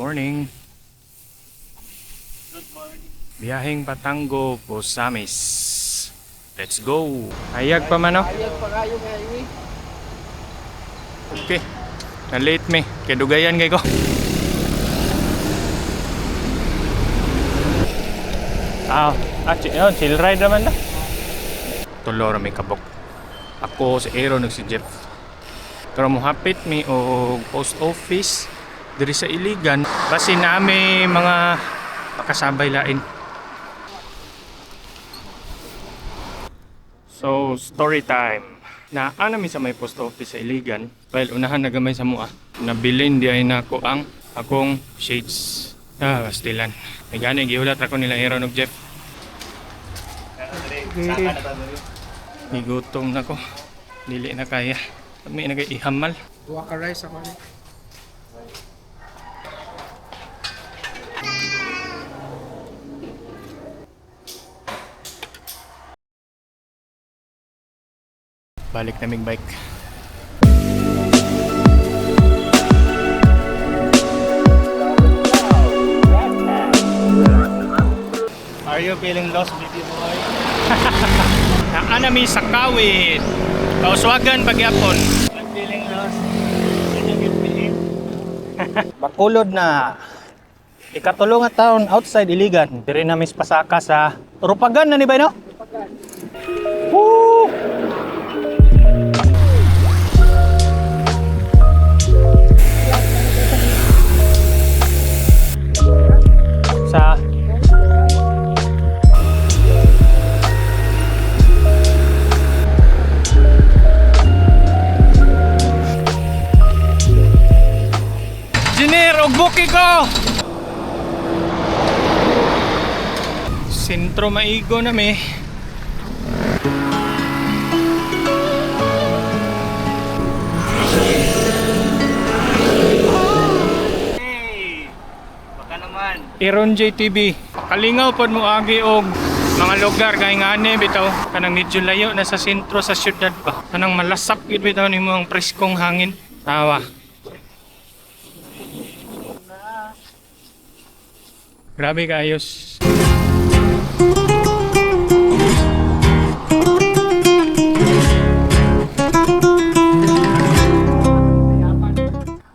morning. Good morning. Biyaheng Batango, Posamis. Let's go. Hayag pa man, no? Ayag pa kayo nga highway. Okay. Na-late me. Kaya dugayan kay ko. Chill ride naman na. Tulo may kabok. Ako si Aaron si Jeff. Pero muhapit mi o post office diri sa Iligan. Basi nami mga makasabay lain. So, story time. Naa mi sa may post office sa Iligan. Well, unahan nagamay sa mua. Nabilin di ay nako ang akong shades. Stilan. May gani, giulat ako nila Aaron ug Jeff. Nigutom na ko. Dili na kaya. May nag-ihamal. Buwa ka rice ako ni. Balik naming bike. Are you feeling lost, baby boy? Naanami sa Kawit. Kauswagan pagyapon. I'm feeling lost. Can you give me in? Bakulod na. Ikatulong nga taon outside Iligan. Diri na mis pasaka sa Rupagan na ni ba, no? Rupagan. Woo! Sa Jiner, ugbuki ko! Sentro maigo na mi. Hey! Baka naman. Aaron JTV, pakalingaw pod mo agi og mga lugar kay ngani bitaw kanang medyo layo na sa sentro sa syudad pa. Kanang malasap gid bitaw nimo ang preskong hangin. Tawa. Grabe kaayos.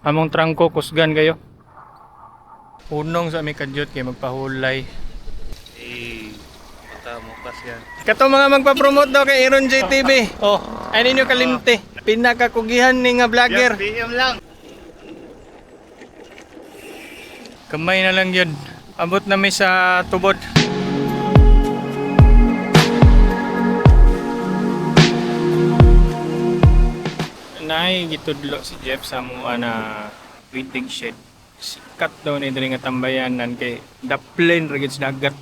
Among trangko kusgan kayo. Punong sa may kadyot kay magpahulay. Mata mo pas yan. Kato mga magpa-promote daw kay Aaron JTV. Oh, ay ninyo kalimte. Pinakakugihan ni nga vlogger. PM lang. Kamay na lang yun. Abot na may sa tubod. Naay gitudlo si Jeff sa mua na waiting shed. Sikat daw ni diri nga tambayanan kay the plane ragid sa dagat.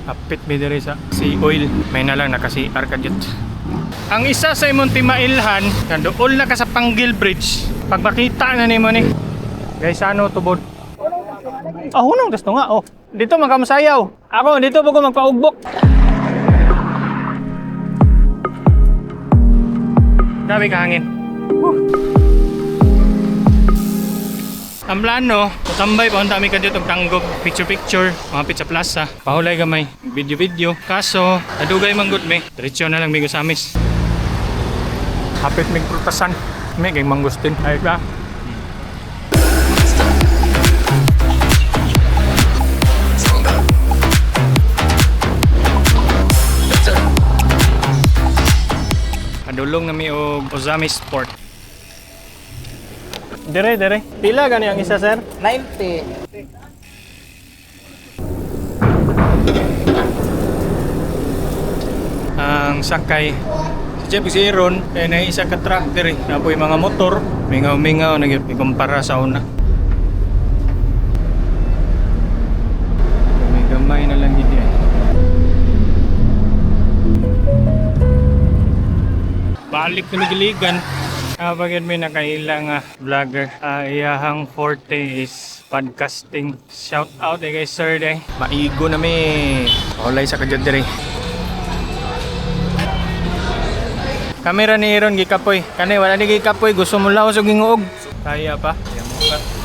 Apit mi diri sa sea oil. May na lang naka-CR kadyot. Ang isa sa imong timailhan, kanduol na ka sa Panggil Bridge. Pag makita na nimo ni. Guys, ano tubod? Hunong testo nga. Oh, dito magkamasayaw. Ako dito po ko magpaugbok. Grabe ka hangin. Ang plano, tutambay pa kami kadyo itong tanggop, picture-picture, mga pizza plaza, pahulay gamay, video-video. Kaso, nadugay manggod me, diretsyo na lang may gusamis. Hapit may prutasan, may kay mangustin. Ayos ba? Padulong na may og Ozamis Sport. Dire. Pila gani ang isa, sir? 90. Ang sakay si Jeff si Aaron kaya na isa ka truck dire. Napoy mga motor, mingaw-mingaw nagikumpara sa una. May gamay na lang gid yan. Balik na Iligan. Kapag may nakailang vlogger, iyahang forte is podcasting. Shout out kay Sir day. Maigo na may. Olay sa kadyad dire. Kamera ni Iron gikapoy. Kani wala ni gikapoy, gusto mo lawas og hinguog. Kaya pa. Kaya mo ka.